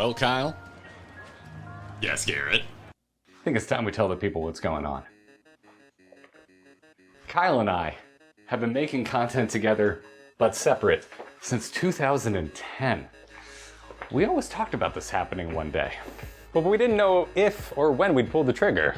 Well, Kyle? Yes, Garrett. I think it's time we tell the people what's going on. Kyle and I have been making content together, but separate, since 2010. We always talked about this happening one day, but we didn't know if or when we'd pull the trigger.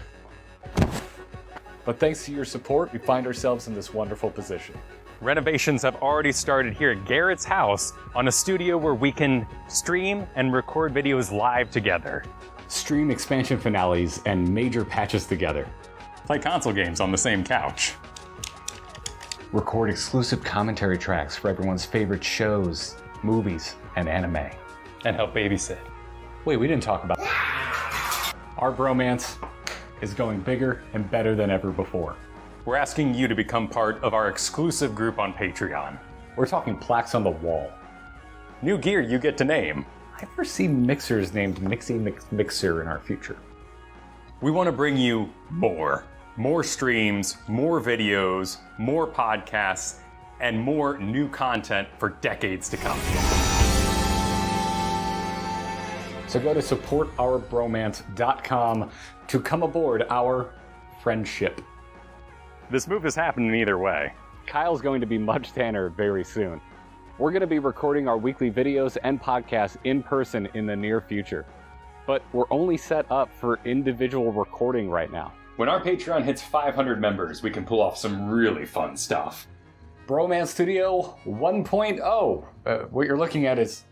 But thanks to your support, we find ourselves in this wonderful position. Renovations have already started here at Garrett's house on a studio where we can stream and record videos live together. Stream expansion finales and major patches together. Play console games on the same couch. Record exclusive commentary tracks for everyone's favorite shows, movies, and anime. And help babysit. Wait, we didn't talk about our bromance is going bigger and better than ever before. We're asking you to become part of our exclusive group on Patreon. We're talking plaques on the wall. New gear you get to name. I foresee mixers named Mixer in our future. We want to bring you more. More streams, more videos, more podcasts, and more new content for decades to come. So go to supportourbromance.com to come aboard our friendship. This move is happening either way. Kyle's going to be much tanner very soon. We're going to be recording our weekly videos and podcasts in person in the near future. But we're only set up for individual recording right now. When our Patreon hits 500 members, we can pull off some really fun stuff. Bromance Studio 1.0. What you're looking at is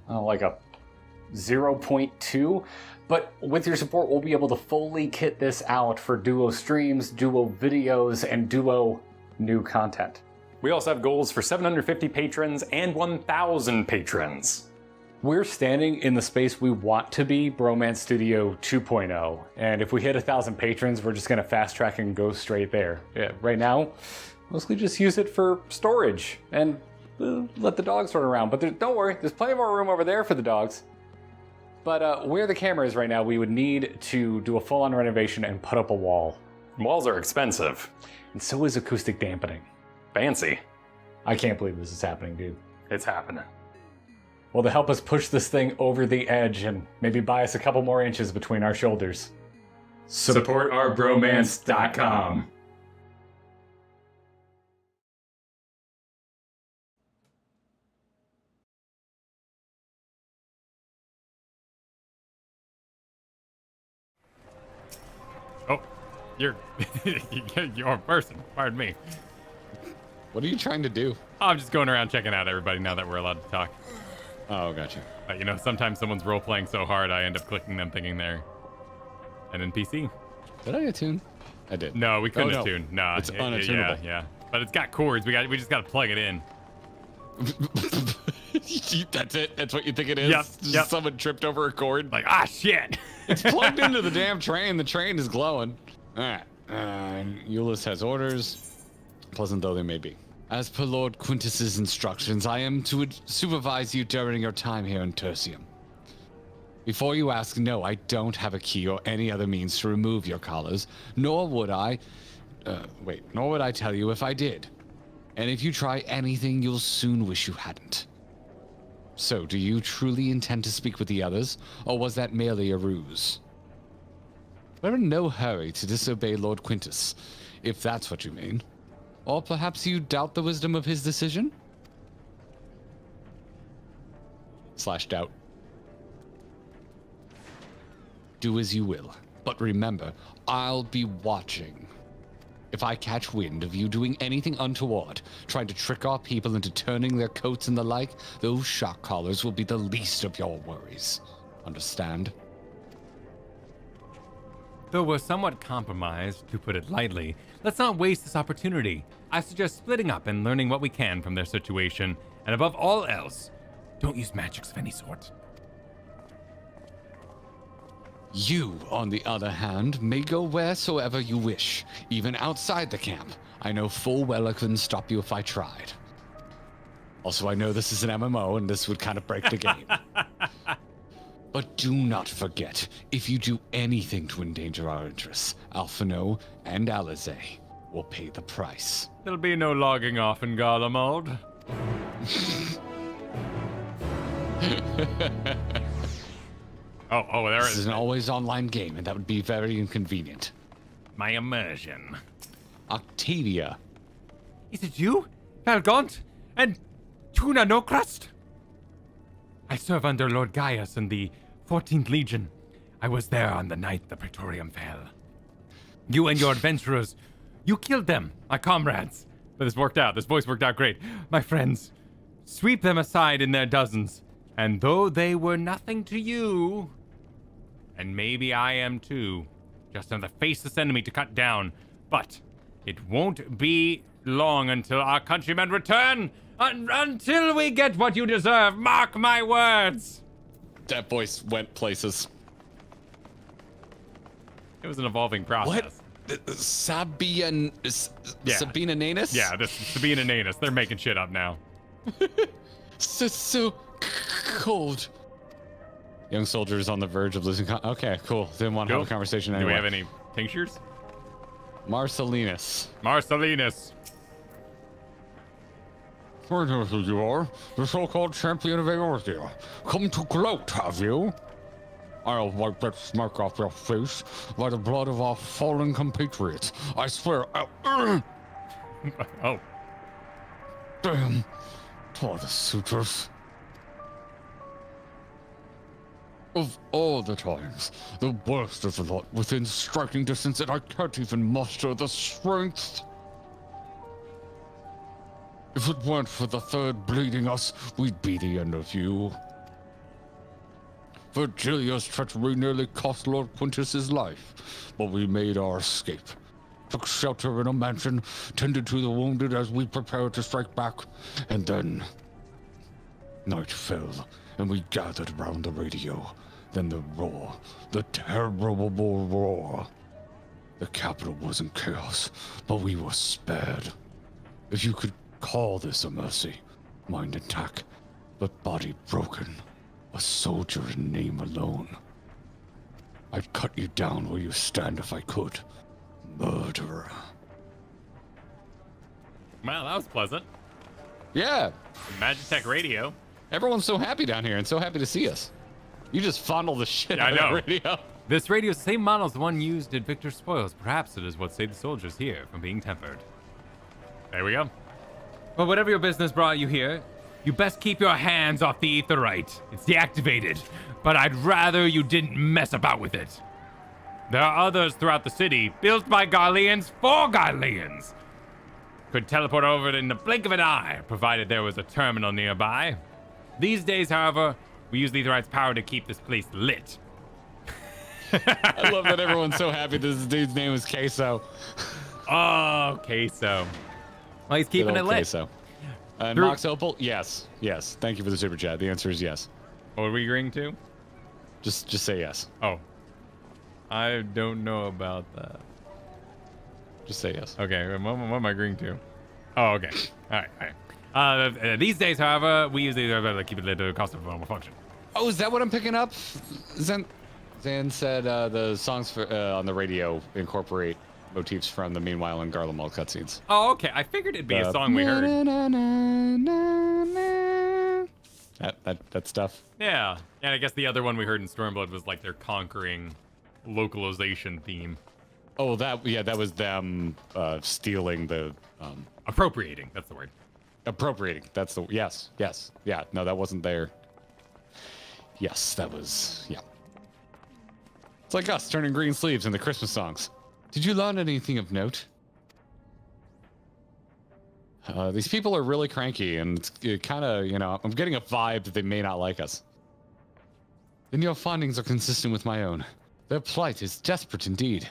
like a 0.2. But with your support, we'll be able to fully kit this out for duo streams, duo videos, and duo new content. We also have goals for 750 patrons and 1,000 patrons. We're standing in the space we want to be, Bromance Studio 2.0. And if we hit 1,000 patrons, we're just gonna fast track and go straight there. Yeah, right now, mostly just use it for storage and let the dogs run around. But don't worry, there's plenty more room over there for the dogs. But where the camera is right now, we would need to do a full-on renovation and put up a wall. Walls are expensive. And so is acoustic dampening. Fancy. I can't believe this is happening, dude. It's happening. Well, to help us push this thing over the edge and maybe buy us a couple more inches between our shoulders, supportourbromance.com. Oh, you're a person. Pardon me. What are you trying to do? I'm just going around checking out everybody now that we're allowed to talk. Oh, gotcha. You know, sometimes someone's role-playing so hard, I end up clicking them thinking they're an NPC. Did I attune? I did. No, we couldn't no. attune. No, It's unattunable. Yeah. But it's got cords. We just got to plug it in. That's it? That's what you think it is? Yep. Someone tripped over a cord? Like, shit. It's plugged into the damn train. The train is glowing. All right. Jullus has orders, pleasant though they may be. As per Lord Quintus's instructions, I am to supervise you during your time here in Tertium. Before you ask, no, I don't have a key or any other means to remove your collars, nor would I tell you if I did. And if you try anything, you'll soon wish you hadn't. So, do you truly intend to speak with the others, or was that merely a ruse? We're in no hurry to disobey Lord Quintus, if that's what you mean. Or perhaps you doubt the wisdom of his decision? / doubt. Do as you will, but remember, I'll be watching. If I catch wind of you doing anything untoward, trying to trick our people into turning their coats and the like, those shock collars will be the least of your worries. Understand? Though we're somewhat compromised, to put it lightly, let's not waste this opportunity. I suggest splitting up and learning what we can from their situation, and above all else, don't use magics of any sort. You, on the other hand, may go wheresoever you wish, even outside the camp. I know full well I couldn't stop you if I tried. Also, I know this is an MMO, and this would kind of break the game. But do not forget, if you do anything to endanger our interests, Alphino and Alizé will pay the price. There'll be no logging off in Garlemald. Oh, there This is is an always online game, and that would be very inconvenient. my immersion. Octavia. Is it you, Valgaunt, and Tuna No Crust? I serve under Lord Gaius in the 14th Legion. I was there on the night the Praetorium fell. You and your adventurers, you killed them, my comrades. But this worked out. This voice worked out great. My friends, sweep them aside in their dozens. And though they were nothing to you, and maybe I am too, just another faceless enemy to cut down, but it won't be long until our countrymen return, until we get what you deserve. Mark my words. That voice went places. It was an evolving process. Sabina Nanus? Yeah, this is Sabine and Anus. They're making shit up now. So cold. Young soldiers on the verge of losing. Okay, cool. Didn't want to have a conversation anyway. Do we have any tinctures? Marcellinus. Marcellinus. Who you are? The so-called champion of Eorthia. Come to gloat, have you? I'll wipe that smirk off your face by the blood of our fallen compatriots. I swear. Oh. Damn. For the suitors. Of all the times, the worst is a lot within striking distance, and I can't even muster the strength. If it weren't for the third bleeding us, we'd be the end of you. Virgilia's treachery nearly cost Lord Quintus's life, but we made our escape. Took shelter in a mansion, tended to the wounded as we prepared to strike back, and then night fell, and we gathered around the radio. Then the roar, the terrible roar. The capital was in chaos, but we were spared. If you could call this a mercy, mind intact, but body broken. A soldier in name alone. I'd cut you down where you stand if I could. Murderer. Wow, that was pleasant. Yeah. Magitech Radio. Everyone's so happy down here and so happy to see us. You just fondle the shit out of the radio. This radio is the same model as the one used at Victor's Spoils. Perhaps it is what saved the soldiers here from being tempered. There we go. Well, whatever your business brought you here, you best keep your hands off the aetherite. It's deactivated, but I'd rather you didn't mess about with it. There are others throughout the city, built by Garleans for Garleans. Could teleport over it in the blink of an eye, provided there was a terminal nearby. These days, however, we use the aetherite's power to keep this place lit. I love that everyone's so happy this dude's name is Queso. Oh, Queso. Well, he's keeping it lit. Queso. And Mox Opal, yes. Thank you for the super chat. The answer is yes. What are we agreeing to? Just say yes. Oh. I don't know about that. Just say yes. Okay, what am I agreeing to? Oh, okay. All right. These days, however, we use the to keep it lit to cost of normal function. Oh, is that what I'm picking up? Zan said the songs for on the radio incorporate motifs from the Meanwhile in Garlemald cutscenes. Oh, okay. I figured it'd be a song we heard. That stuff. Yeah. And I guess the other one we heard in Stormblood was like their conquering localization theme. Oh, that was them stealing the appropriating. That's the word. Appropriating. That's the yes. Yeah. No, that wasn't there. Yes, that was It's like us turning green sleeves in the Christmas songs. Did you learn anything of note? These people are really cranky, and it's kind of, I'm getting a vibe that they may not like us. Then your findings are consistent with my own. Their plight is desperate indeed.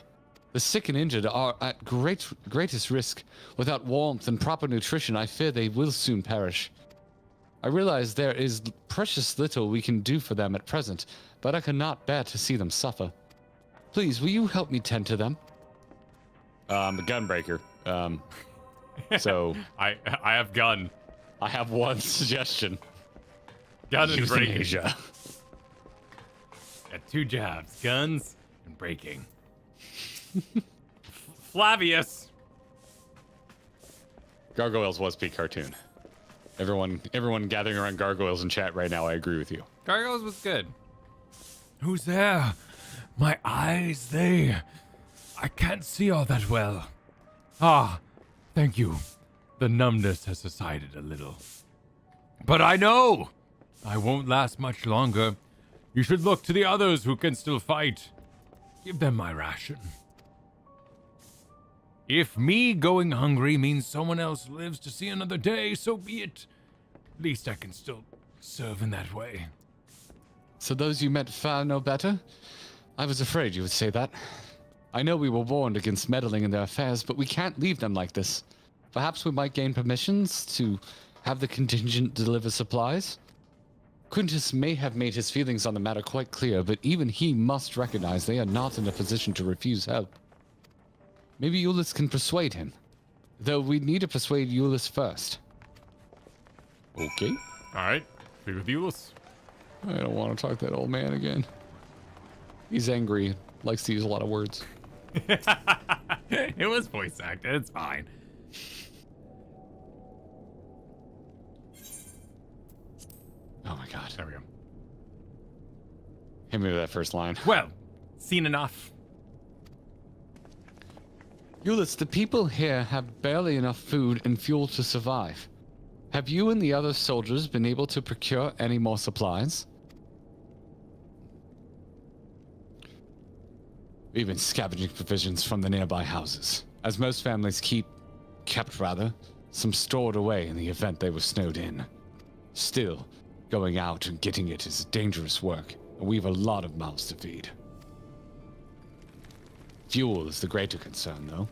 The sick and injured are at greatest risk. Without warmth and proper nutrition, I fear they will soon perish. I realize there is precious little we can do for them at present, but I cannot bear to see them suffer. Please, will you help me tend to them? The gunbreaker. So I have gun. I have one suggestion. Gun and breaking. Euthanasia. Got two jobs: guns and breaking. Flavius. Gargoyles was peak cartoon. Everyone gathering around Gargoyles in chat right now, I agree with you. Gargoyles was good. Who's there? My eyes, I can't see all that well. Ah, thank you. The numbness has subsided a little. But I know I won't last much longer. You should look to the others who can still fight. Give them my ration. If me going hungry means someone else lives to see another day, so be it. At least I can still serve in that way. So those you met fare no better? I was afraid you would say that. I know we were warned against meddling in their affairs, but we can't leave them like this. Perhaps we might gain permissions to have the contingent deliver supplies? Quintus may have made his feelings on the matter quite clear, but even he must recognize they are not in a position to refuse help. Maybe Jullus can persuade him. Though we need to persuade Jullus first. Okay. Alright, speak with Jullus. I don't want to talk to that old man again. He's angry, likes to use a lot of words. It was voice acted, it's fine. Oh my god. There we go. Hit me with that first line. Well, seen enough. Jullus, the people here have barely enough food and fuel to survive. Have you and the other soldiers been able to procure any more supplies? We've been scavenging provisions from the nearby houses, as most families kept some stored away in the event they were snowed in. Still, going out and getting it is dangerous work, and we've a lot of mouths to feed. Fuel is the greater concern, though.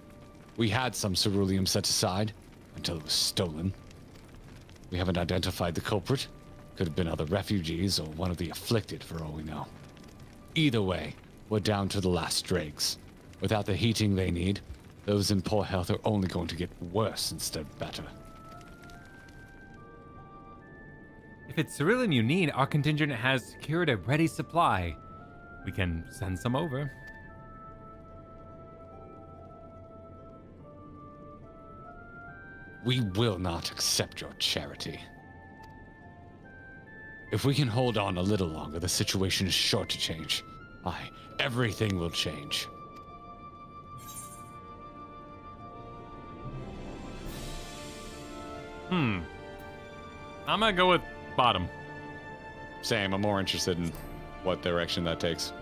We had some ceruleum set aside, until it was stolen. We haven't identified the culprit. Could have been other refugees or one of the afflicted, for all we know. Either way, we're down to the last dregs. Without the heating they need, those in poor health are only going to get worse instead of better. If it's ceruleum you need, our contingent has secured a ready supply. We can send some over. We will not accept your charity. If we can hold on a little longer, the situation is sure to change. Aye, everything will change. I'm gonna go with bottom. Same, I'm more interested in what direction that takes.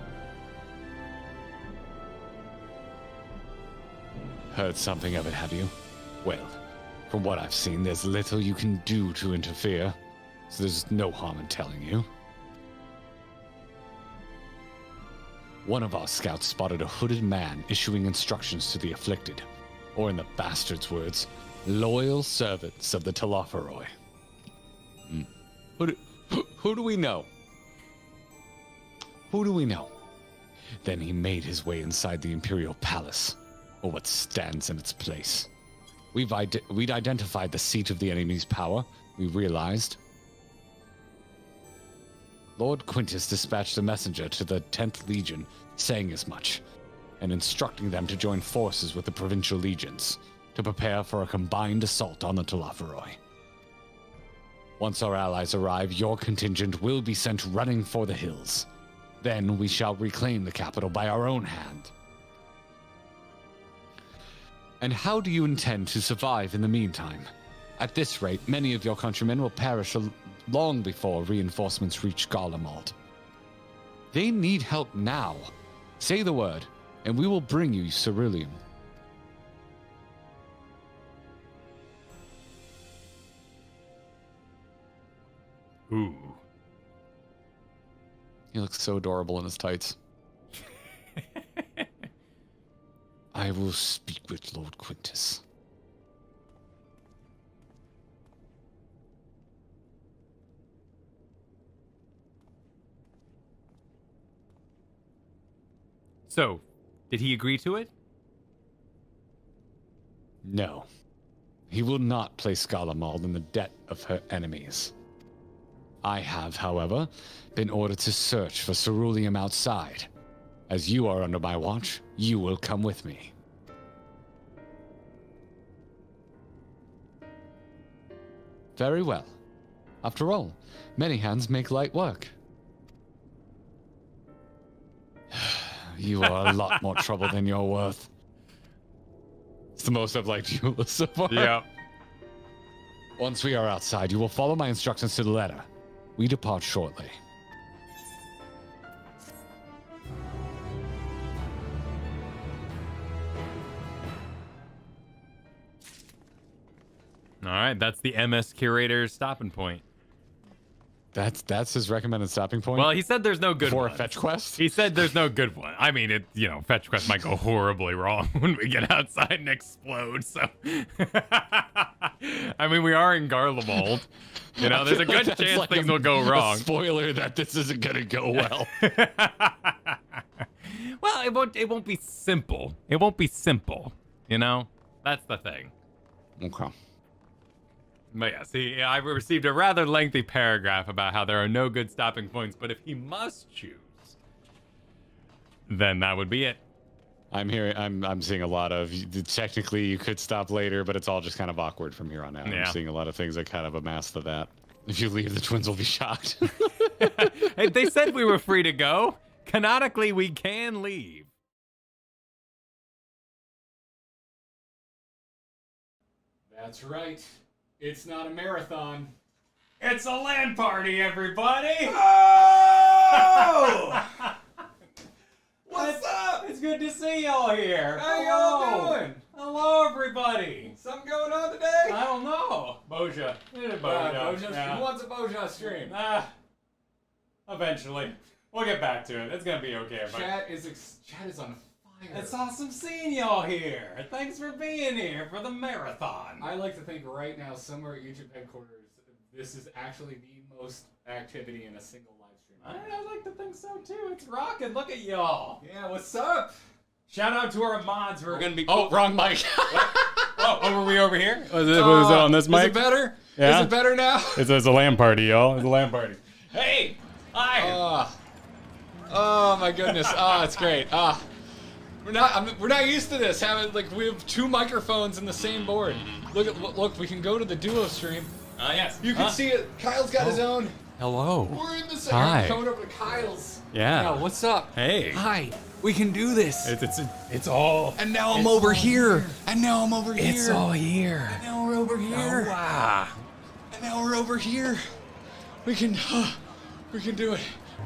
Heard something of it, have you? Well, from what I've seen, there's little you can do to interfere, so there's no harm in telling you. One of our scouts spotted a hooded man issuing instructions to the afflicted, or in the bastard's words, loyal servants of the Telophoroi. Who do we know? Who do we know? Then he made his way inside the Imperial Palace, or what stands in its place. We'd identified the seat of the enemy's power, we realized. Lord Quintus dispatched a messenger to the 10th Legion, saying as much, and instructing them to join forces with the provincial legions, to prepare for a combined assault on the Telophoroi. Once our allies arrive, your contingent will be sent running for the hills. Then we shall reclaim the capital by our own hand. And how do you intend to survive in the meantime? At this rate, many of your countrymen will perish long before reinforcements reach Garlemald. They need help now. Say the word, and we will bring you Ceruleum. Ooh. He looks so adorable in his tights. I will speak with Lord Quintus. So, did he agree to it? No. He will not place Garlemald in the debt of her enemies. I have, however, been ordered to search for Ceruleum outside. As you are under my watch, you will come with me. Very well. After all, many hands make light work. You are a lot more trouble than you're worth. It's the most I've liked Jullus so far. Yeah. Once we are outside, you will follow my instructions to the letter. We depart shortly. All right, that's the MS Curator's stopping point. That's his recommended stopping point? Well, he said there's no good for one. a fetch quest? He said there's no good one. I mean, fetch quest might go horribly wrong when we get outside and explode, so... I mean, we are in Garlemald. You know, there's a good chance like things will go wrong. A spoiler that this isn't gonna go well. Well, it won't be simple. It won't be simple, you know? That's the thing. Okay. But yeah, see, I received a rather lengthy paragraph about how there are no good stopping points, but if he must choose, then that would be it. I'm seeing a lot of, technically you could stop later, but it's all just kind of awkward from here on out. Yeah. I'm seeing a lot of things that kind of amass to that. If you leave, the twins will be shocked. Hey, they said we were free to go. Canonically, we can leave. That's right. It's not a marathon. It's a land party, everybody! Oh! What's up? It's good to see y'all here. How y'all doing? Hello, everybody. Something going on today? I don't know. Boja. Who wants a Boja stream? Eventually. We'll get back to it. It's gonna be okay. Chat is on fire. It's awesome seeing y'all here. Thanks for being here for the marathon. I like to think right now, somewhere at YouTube headquarters, this is actually the most activity in a single live stream. I like to think so too. It's rocking. Look at y'all. Yeah, what's up? Shout out to our mods. We're gonna be. Oh, wrong mic. Were we over here? Was it on this Is mic? it better? Yeah. Is it better now? It's a LAN party, y'all. It's a LAN party. Hey, hi. Oh my goodness. It's great. We're not used to this. We have two microphones in the same board. Look, we can go to the duo stream. Yes. You can see it. Kyle's got his own. Hello. We're in the same. Hi. I'm coming over to Kyle's. Yeah. What's up? Hey. Hi. We can do this. It's all. And now I'm over here. And now I'm over here. It's all here. And now we're over here. Wow. And now we're over here. We can do it.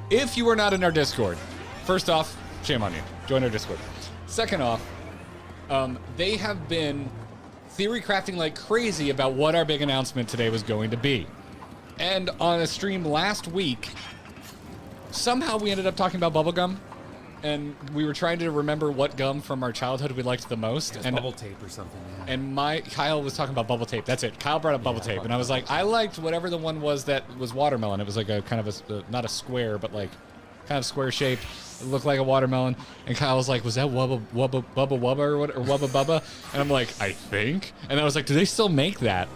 If you are not in our Discord, first off, shame on you. Join our Discord. Second off, they have been theory crafting like crazy about what our big announcement today was going to be. And on a stream last week, somehow we ended up talking about bubblegum. And we were trying to remember what gum from our childhood we liked the most. And bubble tape or something. Yeah. And Kyle was talking about bubble tape. That's it. Kyle brought up bubble tape, and I was like, I liked whatever the one was that was watermelon. It was like a kind of not a square, but like kind of square shaped. It looked like a watermelon. And Kyle was like, was that Wubba Wubba or what, or Wubba Bubba? And I'm like, I think. And I was like, do they still make that?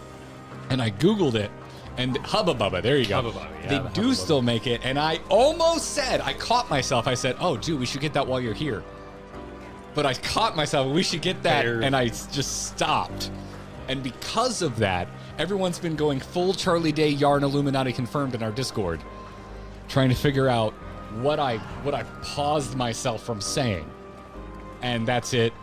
And I Googled it. And Hubba Bubba, there you go. Hubba Bubba, yeah, they the do Hubba still make it, and I almost said, I caught myself. I said, oh, dude, we should get that while you're here. But I caught myself, we should get that, and I just stopped. And because of that, everyone's been going full Charlie Day Yarn Illuminati confirmed in our Discord, trying to figure out what I paused myself from saying. And that's it.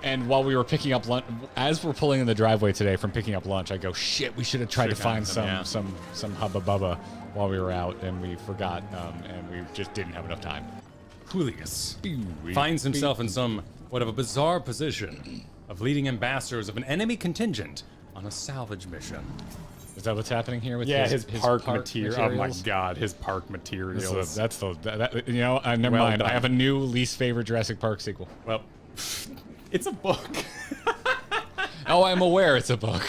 And while we were picking up lunch, as we're pulling in the driveway today from picking up lunch, I go, shit, we should have tried to find some Hubba Bubba while we were out, and we forgot, and we just didn't have enough time. Julius finds himself in somewhat of a bizarre position of leading ambassadors of an enemy contingent on a salvage mission. Is that what's happening here with his park material? Oh my materials? God, his park materials. Never Well mind. done. I have a new least favorite Jurassic Park sequel. Well, it's a book. Oh, I'm aware it's a book.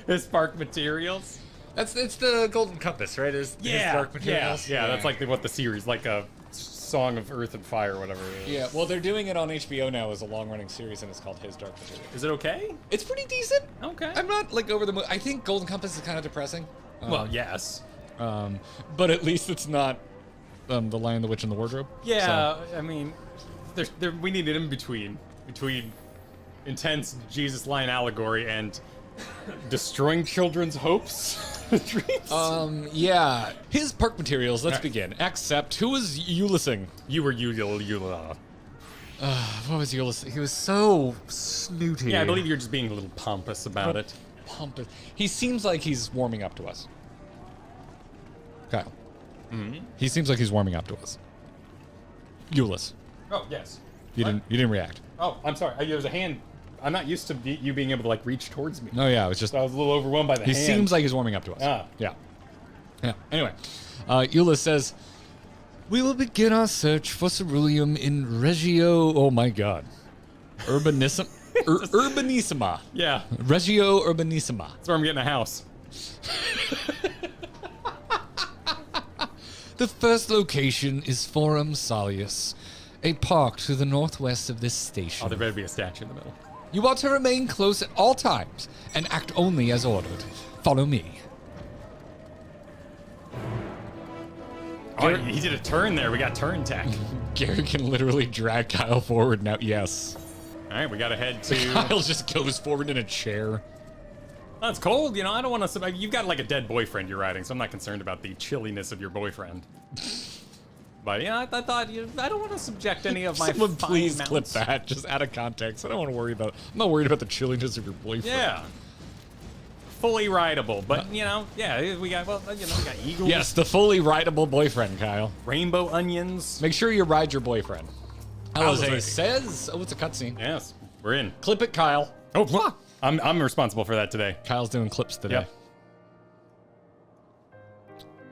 His park materials. It's the Golden Compass, right? His Dark Materials. Yeah, that's like what the series, like a Song of Earth and Fire, whatever it is. Yeah, well, they're doing it on HBO now as a long-running series, and it's called His Dark Materials. Is it okay? It's pretty decent. Okay. I'm not like over the moon. I think Golden Compass is kind of depressing. Well, yes. But at least it's not The Lion, the Witch, and the Wardrobe. Yeah, I mean, we need it in between intense Jesus Lion allegory and destroying children's hopes. Dreams. Yeah. His park materials. Let's begin. Except, who is Ulising? You were Eula. What was Jullus? He was so snooty. Yeah, I believe you're just being a little pompous about it. Pompous. He seems like he's warming up to us. Kyle. He seems like he's warming up to us. Jullus. Oh, yes. You didn't react. Oh, I'm sorry. There was a hand. I'm not used to you being able to, like, reach towards me. No, yeah, it was just... So I was a little overwhelmed by the He hand. seems like he's warming up to us. Ah. Yeah. Yeah. Anyway, Jullus says, we will begin our search for Ceruleum in Regio... Oh, my God. Urbanissima. Yeah. Regio Urbanissima. That's where I'm getting a house. The first location is Forum Salius, a park to the northwest of this station. Oh, there better be a statue in the middle. You are to remain close at all times and act only as ordered. Follow me. Oh, he did a turn there. We got turn tech. Gary can literally drag Kyle forward now. Yes. All right, we got to head to... Kyle just goes forward in a chair. Oh, it's cold. You know, I don't want to... You've got, like, a dead boyfriend you're riding, so I'm not concerned about the chilliness of your boyfriend. But, yeah, I thought... I don't want to subject any of my Someone fine please mounts. clip that, just out of context. I don't want to worry about... I'm not worried about the chilliness of your boyfriend. Yeah. Fully rideable, but, you know, yeah, we got, well, you know, we got eagles. Yes, the fully rideable boyfriend, Kyle. Rainbow onions. Make sure you ride your boyfriend. Jose Jose. says... Oh, it's a cutscene. Yes, we're in. Clip it, Kyle. Oh, blah. I'm responsible for that today. Kyle's doing clips today. Yep.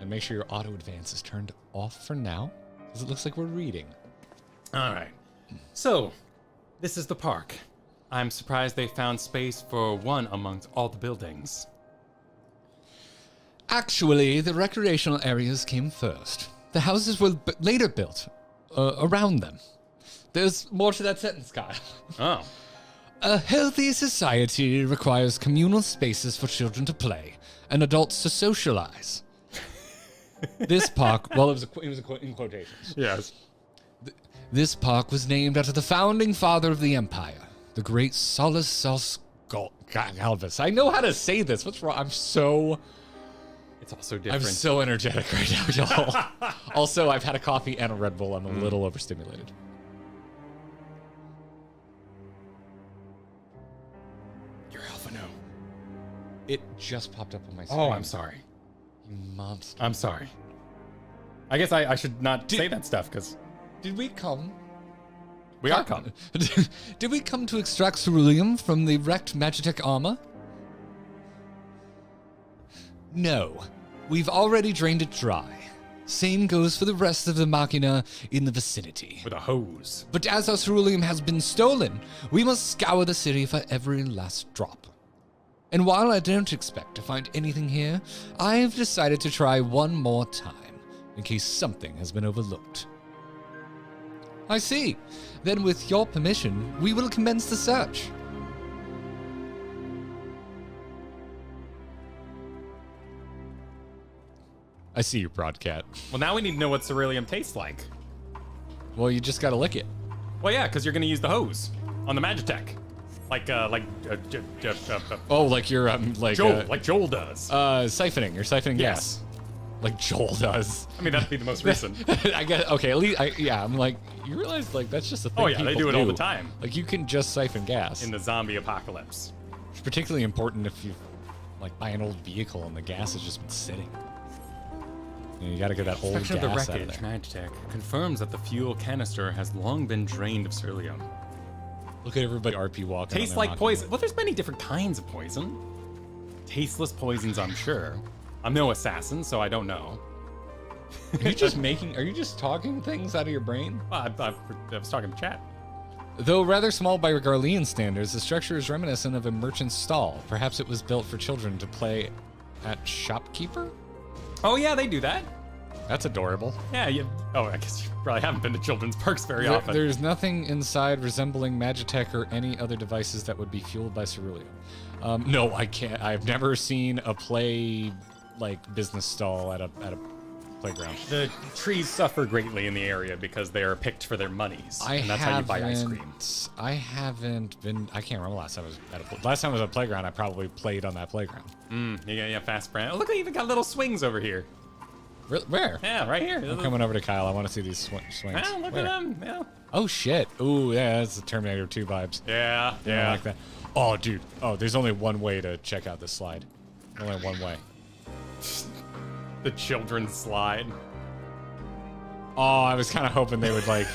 And make sure your auto advance is turned off for now, because it looks like we're reading. All right. So, this is the park. I'm surprised they found space for one amongst all the buildings. Actually, the recreational areas came first. The houses were later built around them. There's more to that sentence, Kyle. Oh. A healthy society requires communal spaces for children to play and adults to socialize. This park, well, it was in quotations. Yes. This park was named after the founding father of the empire, the great Solus Galvus. I know how to say this. What's wrong? I'm so different. I'm so energetic right now, y'all. Also, I've had a coffee and a Red Bull. I'm a little overstimulated. You're Alpha No. It just popped up on my screen. Oh, I'm sorry. You monster. I'm sorry. I guess I should not say that stuff because Did we come? we are coming. Did we come to extract Ceruleum from the wrecked Magitech armor? No. We've already drained it dry. Same goes for the rest of the machina in the vicinity. With a hose. But as our Ceruleum has been stolen, we must scour the city for every last drop. And while I don't expect to find anything here, I have decided to try one more time, in case something has been overlooked. I see. Then with your permission, we will commence the search. I see you, Broadcat. Well, now we need to know what Ceruleum tastes like. Well, you just gotta lick it. Well, yeah, because you're going to use the hose on the Magitech. Oh, like you're, Joel, like Joel does. siphoning. You're siphoning Yes. gas. Like Joel does. I mean, that'd be the most recent. I guess, okay, at least, I'm like, you realize, like, that's just a thing Oh, yeah, they people do it all the time. Like, you can just siphon gas. In the zombie apocalypse. It's particularly important if you, like, buy an old vehicle and the gas has just been sitting. You gotta get that old gas Inspection of the out of wreckage, there. Magitech confirms that the fuel canister has long been drained of Ceruleum. Look at everybody RP walking. Tastes like poison. Well, there's many different kinds of poison. Tasteless poisons, I'm sure. I'm no assassin, so I don't know. Are you just talking things out of your brain? Well, I was talking to chat. Though rather small by Garlean standards, the structure is reminiscent of a merchant's stall. Perhaps it was built for children to play at shopkeeper? Oh, yeah, they do that. That's adorable. Yeah, I guess you probably haven't been to children's parks very often. There's nothing inside resembling Magitech or any other devices that would be fueled by Ceruleum. No, I can't. I've never seen a business stall at a playground. The trees suffer greatly in the area because they are picked for their monies. And that's how you buy ice cream. I haven't been. I can't remember last time I was at a playground. I probably played on that playground. Yeah, fast brand. Oh, look, they even got little swings over here. Where? Yeah, right here. I'm coming over to Kyle. I want to see these swings. Yeah, look Where? at them. Yeah. Oh, shit. Ooh, yeah, that's the Terminator 2 vibes. Yeah, I yeah. like that. Oh, dude. Oh, there's only one way to check out this slide. Only one way. The children's slide. Oh, I was kind of hoping they would, like...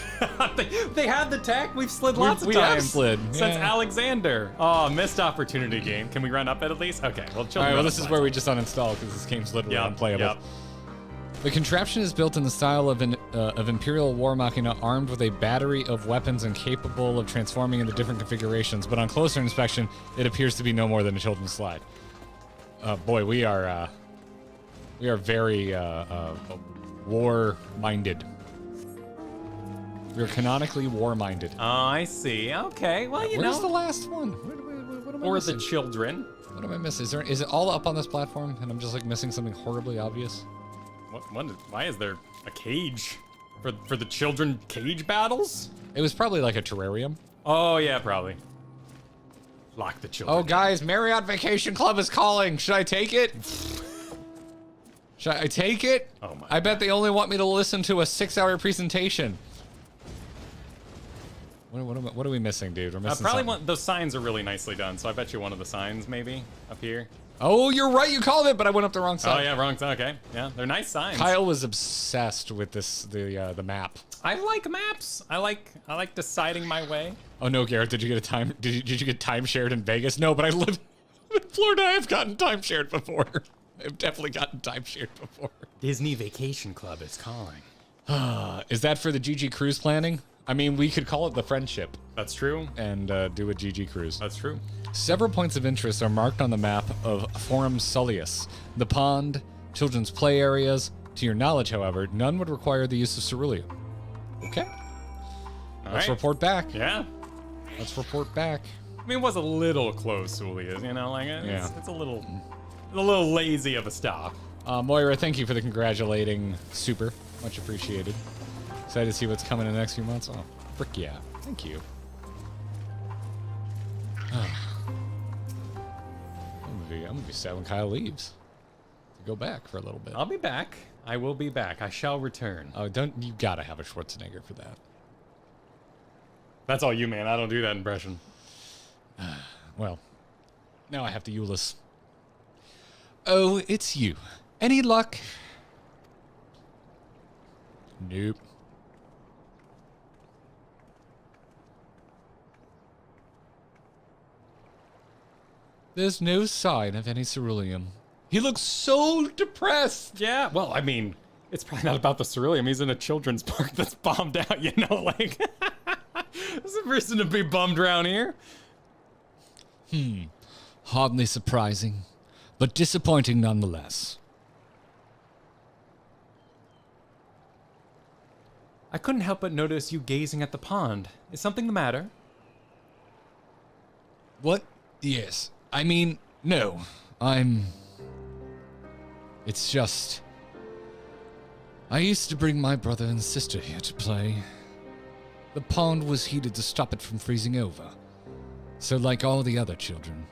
they have the tech. We've slid lots of we have times. slid, Since yeah. Alexander. Oh, missed opportunity game. Can we run up it at least? Okay, well, children. All right, well, run this up is where slides. we just uninstall because this game's literally Yep, unplayable. yep. The contraption is built in the style of Imperial War Machina, armed with a battery of weapons and capable of transforming into different configurations. But on closer inspection, it appears to be no more than a children's slide. Boy, we are very war-minded. We're canonically war-minded. Oh, I see. Okay, well, you Where's know. the last one? What am I Or missing? the children. What am I missing? Is it all up on this platform, and I'm just like missing something horribly obvious? Why is there a cage? For the children cage battles? It was probably like a terrarium. Oh, yeah, probably. Lock the children. Oh, guys, Marriott Vacation Club is calling. Should I take it? Should I take it? Oh my I bet they only want me to listen to a 6-hour presentation. What are we missing, dude? We're missing probably something. those signs are really nicely done, so I bet you one of the signs maybe up here. Oh, you're right. You called it, but I went up the wrong Oh side. yeah, wrong side. Okay, yeah, they're nice signs. Kyle was obsessed with the map. I like maps. I like deciding my way. Oh no, Garrett, did you get time shared in Vegas? No, but I live in Florida. I've gotten time shared before. I've definitely gotten time shared before. Disney Vacation Club is calling. Is that for the GG cruise planning? I mean, we could call it the friendship That's true. and do a GG cruise. That's true. Several points of interest are marked on the map of Forum Soleus. The pond, children's play areas. To your knowledge, however, none would require the use of Ceruleum. Okay. All Let's right. report back. Yeah. Let's report back. I mean, it was a little close, Julius. You know, like Yeah. it's a little lazy of a stop. Moira, thank you for the congratulating super. Much appreciated. Excited to see what's coming in the next few months. Oh, frick yeah. Thank you. I'm gonna be sad when Kyle leaves. To go back for a little bit. I'll be back. I will be back. I shall return. Oh, you gotta have a Schwarzenegger for that. That's all you, man. I don't do that impression. Well, now I have to Jullus. Oh, it's you. Any luck? Nope. There's no sign of any Ceruleum. He looks so depressed. Yeah. Well, I mean, it's probably not about the Ceruleum. He's in a children's park that's bombed out. You know, like there's a reason to be bummed around here. Hardly surprising, but disappointing nonetheless. I couldn't help but notice you gazing at the pond. Is something the matter? What? Yes. I mean, no. It's just... I used to bring my brother and sister here to play. The pond was heated to stop it from freezing over. So like all the other children,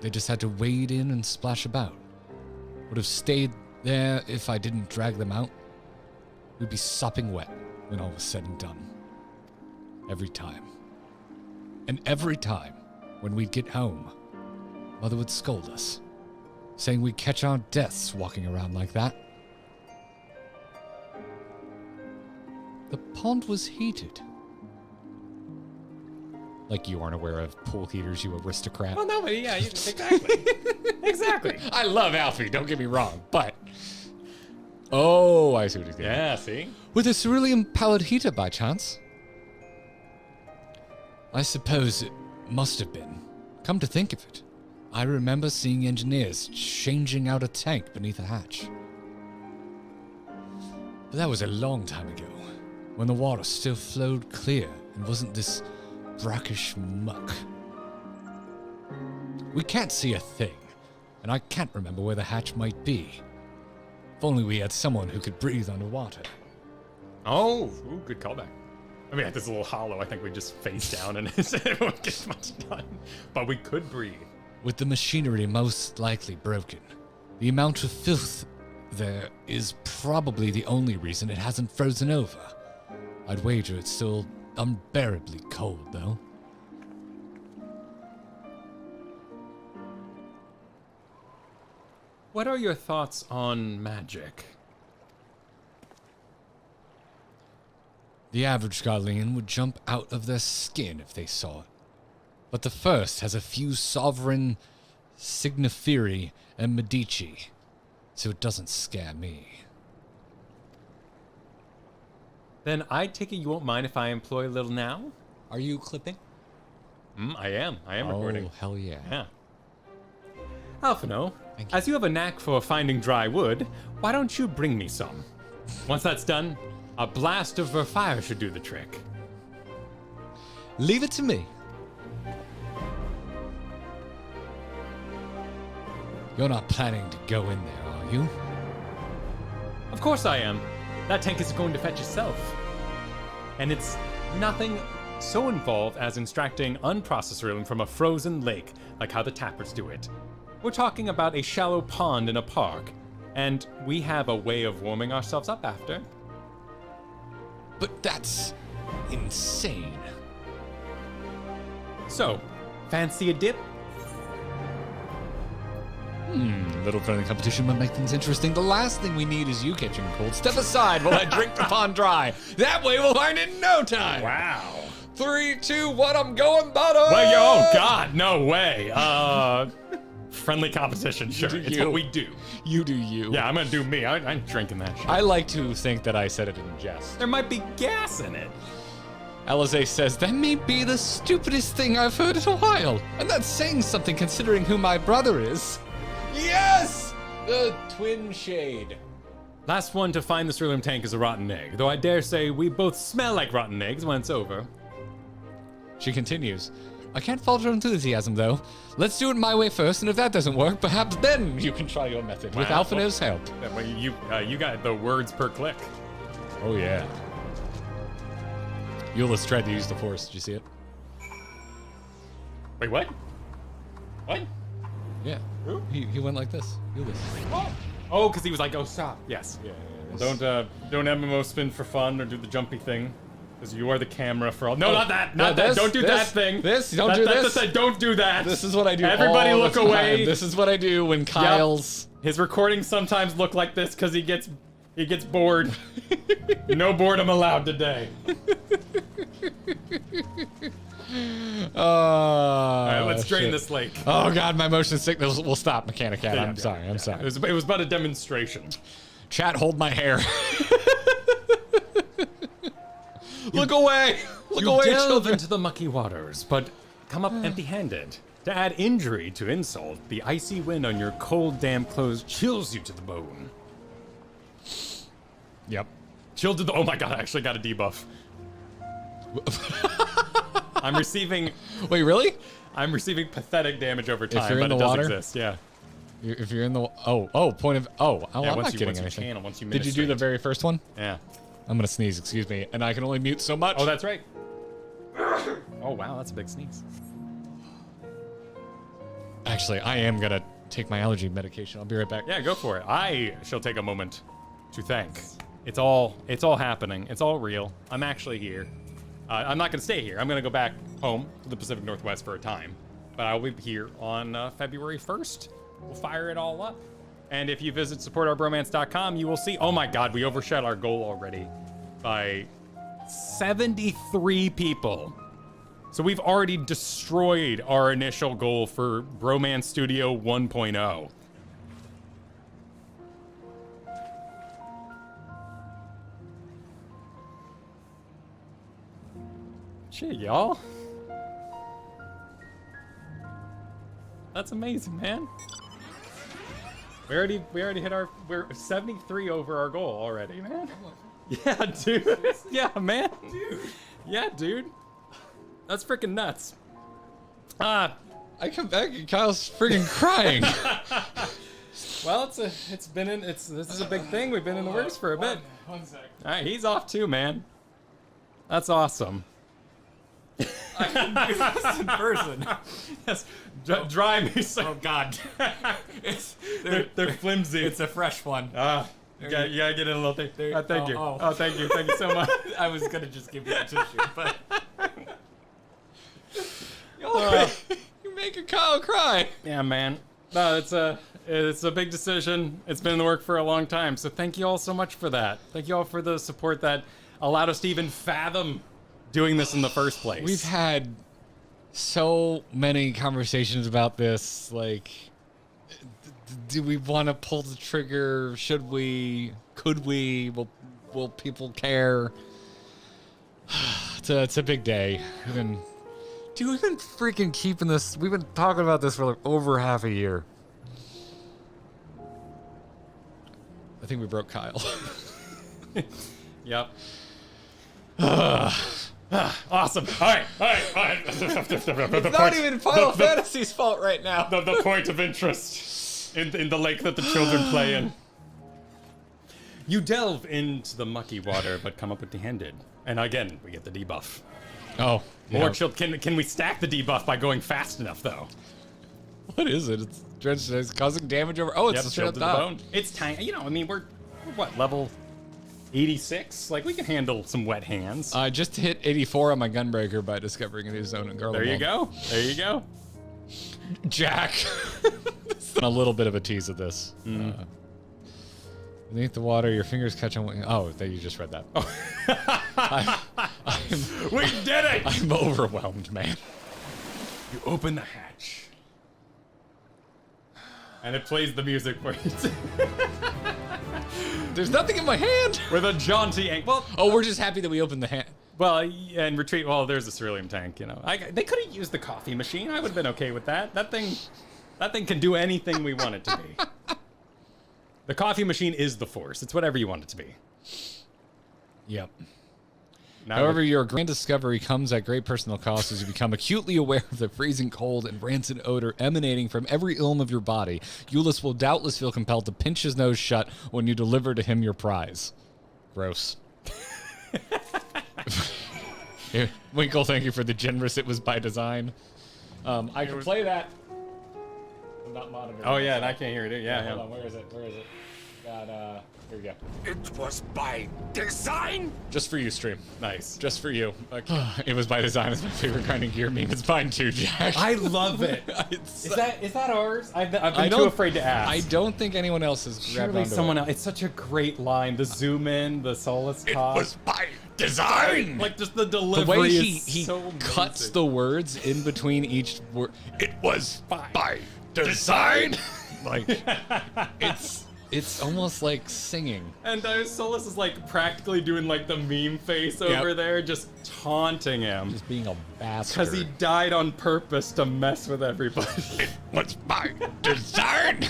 they just had to wade in and splash about. Would have stayed there if I didn't drag them out. We'd be sopping wet when all was said and done. Every time. And every time, when we'd get home, Mother would scold us, saying we'd catch our deaths walking around like that. The pond was heated. Like you aren't aware of pool heaters, you aristocrat. Well, no, but yeah, exactly. Exactly. I love Alfie, don't get me wrong, but... Oh, I see what he's getting at. Yeah, see? With a ceruleum-powered heater, by chance? I suppose it must have been. Come to think of it, I remember seeing engineers changing out a tank beneath a hatch. But that was a long time ago, when the water still flowed clear and wasn't this brackish muck. We can't see a thing, and I can't remember where the hatch might be. If only we had someone who could breathe underwater. Oh, ooh, good callback. I mean, this little hollow. I think we just face down and it won't get much done. But we could breathe. With the machinery most likely broken, the amount of filth there is probably the only reason it hasn't frozen over. I'd wager it's still unbearably cold, though. What are your thoughts on magic? The average Garlean would jump out of their skin if they saw it. But the first has a few sovereign Signiferi and Medici, so it doesn't scare me. Then I take it you won't mind if I employ a little now? Are you clipping? I am. I am recording. Oh, hell yeah. Yeah. Alphino, Thank you. as you have a knack for finding dry wood, why don't you bring me some? Once that's done, a blast of fire should do the trick. Leave it to me. You're not planning to go in there, are you? Of course I am. That tank is going to fetch itself. And it's nothing so involved as extracting unprocessed ceruleum from a frozen lake, like how the tappers do it. We're talking about a shallow pond in a park, and we have a way of warming ourselves up after. But that's insane. So, fancy a dip? Little friendly competition might make things interesting. The last thing we need is you catching cold. Step aside while I drink the pond dry. That way we'll find it in no time. Wow. 3, 2, 1, I'm going bottom. Well, oh God, no way. Friendly competition, sure. do It's you. what we do. You do you. Yeah, I'm gonna do me. I'm drinking that shit. I like to think that I said it in jest. There might be gas in it. Alize says, that may be the stupidest thing I've heard in a while. And that's saying something considering who my brother is. Yes! The twin shade. Last one to find the ceruleum tank is a rotten egg, though I dare say we both smell like rotten eggs when it's over. She continues. I can't fault her enthusiasm, though. Let's do it my way first, and if that doesn't work, perhaps then you can try your method with Wow. Alphino's help. That way you got the words per click. Oh, yeah. Jullus tried to use the Force. Did you see it? Wait, what? What? Yeah. He went like this. Jullus. Oh, because he was like, oh, stop. Yes. Yeah. Don't MMO spin for fun or do the jumpy thing. Because you are the camera for all. No, not that. Not No, that. this, Don't do this, that thing. This. Don't That- do that's this. the- Don't do that. This is what I do. Everybody all look the time. away. This is what I do when Kyle's. His recordings sometimes look like this because he gets bored. No boredom allowed today. All right, let's drain this lake. Oh God, my motion sickness will stop, Mechanic Cat. I'm sorry. I'm sorry. It was about a demonstration. Chat, hold my hair. Look away! Look You away, delve children! into the mucky waters, but come up empty-handed. To add injury to insult, the icy wind on your cold, damp clothes chills you to the bone. Yep. Chilled to the. Oh my god! I actually got a debuff. I'm receiving pathetic damage over time, you're but in it the does water? exist. Yeah. If you're in the point of Yeah, I'm once not you getting channel, anything. once you Did you do the ministrate. very first one? Yeah. I'm gonna sneeze. Excuse me, and I can only mute so much. Oh, that's right. Oh wow, that's a big sneeze. Actually, I am gonna take my allergy medication. I'll be right back. Yeah, go for it. I shall take a moment to thank. It's all happening. It's all real. I'm actually here. I'm not gonna stay here. I'm gonna go back home to the Pacific Northwest for a time, but I'll be here on February 1st. We'll fire it all up. And if you visit supportourbromance.com, you will see. Oh my God, we overshot our goal already by 73 people. So we've already destroyed our initial goal for Bromance Studio 1.0. Shit, y'all. That's amazing, man. We already hit we're 73 over our goal already, man. Yeah, dude. Yeah, man. Dude. Yeah, dude. That's freaking nuts. I come back and Kyle's freaking crying. Well, this is a big thing. We've been in the works for a bit. One sec. All right, he's off too, man. That's awesome. I can do this in person. Yes, dry me. Oh God, They're flimsy. it's a fresh one. You gotta get in a little thing. There- Thank you. oh. Oh, thank you so much. I was gonna just give you the tissue, but you make a Kyle cry. Yeah, man. No, it's a big decision. It's been in the work for a long time. So thank you all so much for that. Thank you all for the support that allowed us to even fathom doing this in the first place. We've had so many conversations about this. Like, do we want to pull the trigger? Should we? Could we? Will people care? It's a big day. We've been freaking keeping this. We've been talking about this for like over half a year. I think we broke Kyle. Yep. Awesome. All right. It's not even Final Fantasy's fault right now. The point of interest in the lake that the children play in. You delve into the mucky water, but come up empty-handed. And again, we get the debuff. Oh, More can we stack the debuff by going fast enough, though? What is it? It's drenched. It's causing damage over. Oh, it's Yep, straight chilled up to the top. bone. It's tiny. You know, I mean, we're what, level 86? Like, we can handle some wet hands. Just hit 84 on my gunbreaker by discovering a new zone in Garlemald. There you go. There you go. Jack. A little bit of a tease of this. Beneath the water, your fingers catch on. Oh, you just read that. We did it! I'm overwhelmed, man. You open the hatch. And it plays the music for you. There's nothing in my hand. With a jaunty well, Oh, we're just happy that we opened the hand. well, and retreat. Well, there's a Ceruleum tank. You know, they could have used the coffee machine. I would have been okay with that. That thing can do anything we want it to be. The coffee machine is the Force. It's whatever you want it to be. Yep. Now However, your grand discovery comes at great personal cost as you become acutely aware of the freezing cold and rancid odor emanating from every ilm of your body. Jullus will doubtless feel compelled to pinch his nose shut when you deliver to him your prize. Gross. Here, Winkle, thank you for the generous "it was by design." I can play that. I'm not monitoring. Oh yeah, and I can't hear it. Yeah, Hold yeah. on, where is it? Got here we go. It was by design. Just for you, stream. Nice. Just for you. It was by design. It's my favorite kind of gear meme. It's mine too, Jack. I love it. Is that ours? I've been too afraid to ask. I don't think anyone else has grabbed Surely onto someone it. else. It's such a great line. The zoom in, the Solus It talk. was by design. Like just the The delivery way is he so cuts amazing. the words in between each word. It was by design. Like, it's almost like singing. And Solus is like practically doing like the meme face over there, just taunting him. Just being a bastard. Because he died on purpose to mess with everybody. It was by design.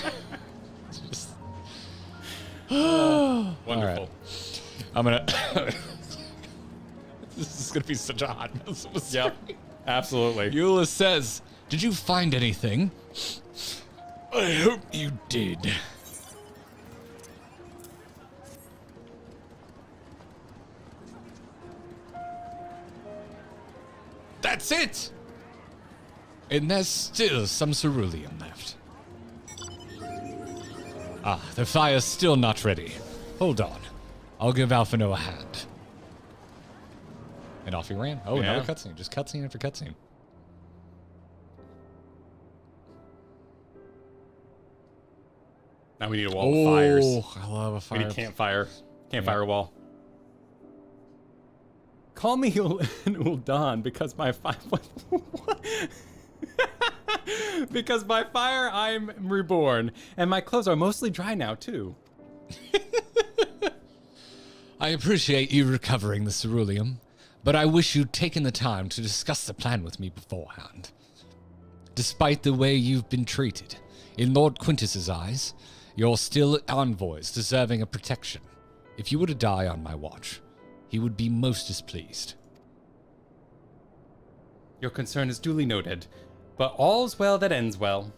Wonderful. right. I'm gonna... This is gonna be such a hot mess of a story. Yep. Absolutely. Jullus says, "Did you find anything?" I hope you did. That's it! And there's still some ceruleum left. Ah, the fire's still not ready. Hold on. I'll give Alphino a hand. And off he ran. Oh, Yeah. another cutscene. Just cutscene after cutscene. Now we need a wall of fires. Oh, I love a We fire. need campfire wall. Call me Uldan because by fire. Because by fire I'm reborn, and my clothes are mostly dry now too. I appreciate you recovering the ceruleum, but I wish you'd taken the time to discuss the plan with me beforehand. Despite the way you've been treated, in Lord Quintus's eyes, you're still envoys deserving of protection. If you were to die on my watch, he would be most displeased. Your concern is duly noted, but all's well that ends well.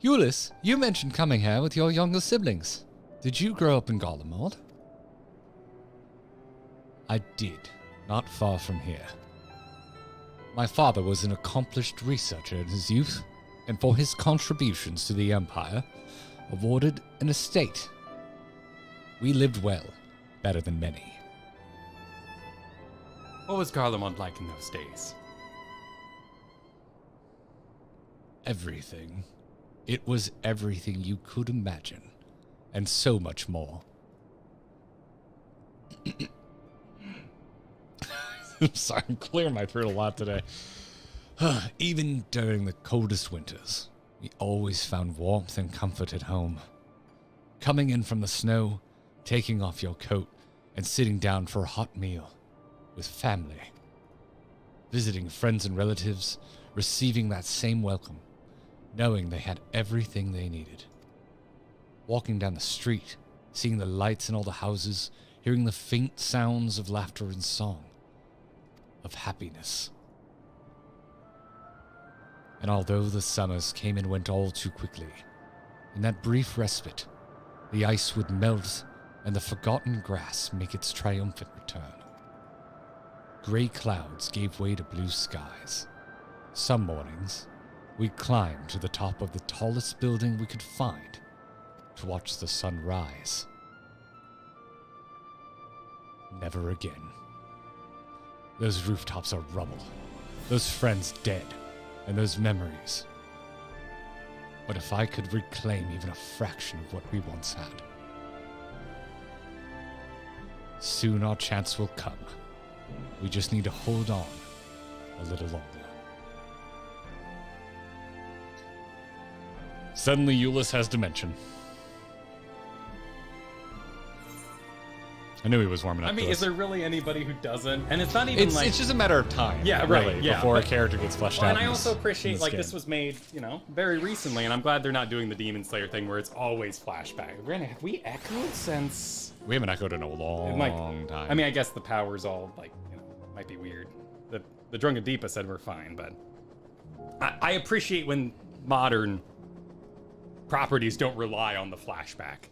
Jullus, you mentioned coming here with your younger siblings. Did you grow up in Garlemald? I did. not far from here. My father was an accomplished researcher in his youth, and for his contributions to the Empire, awarded an estate. We lived well, better than many. What was Garlemald like in those days? Everything. It was everything you could imagine, and so much more. I'm sorry, I'm clearing my throat a lot today. Even during the coldest winters, we always found warmth and comfort at home. Coming in from the snow, taking off your coat, and sitting down for a hot meal with family. Visiting friends and relatives, receiving that same welcome, knowing they had everything they needed. Walking down the street, seeing the lights in all the houses, hearing the faint sounds of laughter and song, of happiness. And although the summers came and went all too quickly, in that brief respite, the ice would melt and the forgotten grass make its triumphant return. Gray clouds gave way to blue skies. Some mornings, we'd climb to the top of the tallest building we could find to watch the sun rise. Never again. Those rooftops are rubble, those friends dead, and those memories. But if I could reclaim even a fraction of what we once had, soon our chance will come. We just need to hold on a little longer. Suddenly, Jullus has dimension. I knew he was warming up. I mean, to is this. there really anybody who doesn't? And it's not even It's just a matter of time. Yeah, right, really, yeah, before but- a character gets fleshed Well, out. and I in also this- in appreciate, the like, game. this was made, very recently, and I'm glad they're not doing the Demon Slayer thing where it's always flashback. Granted, have we echoed since... We haven't echoed in a long time. I mean, I guess the power's all, might be weird. The Drungadeepa said we're fine, but... I appreciate when modern properties don't rely on the flashback.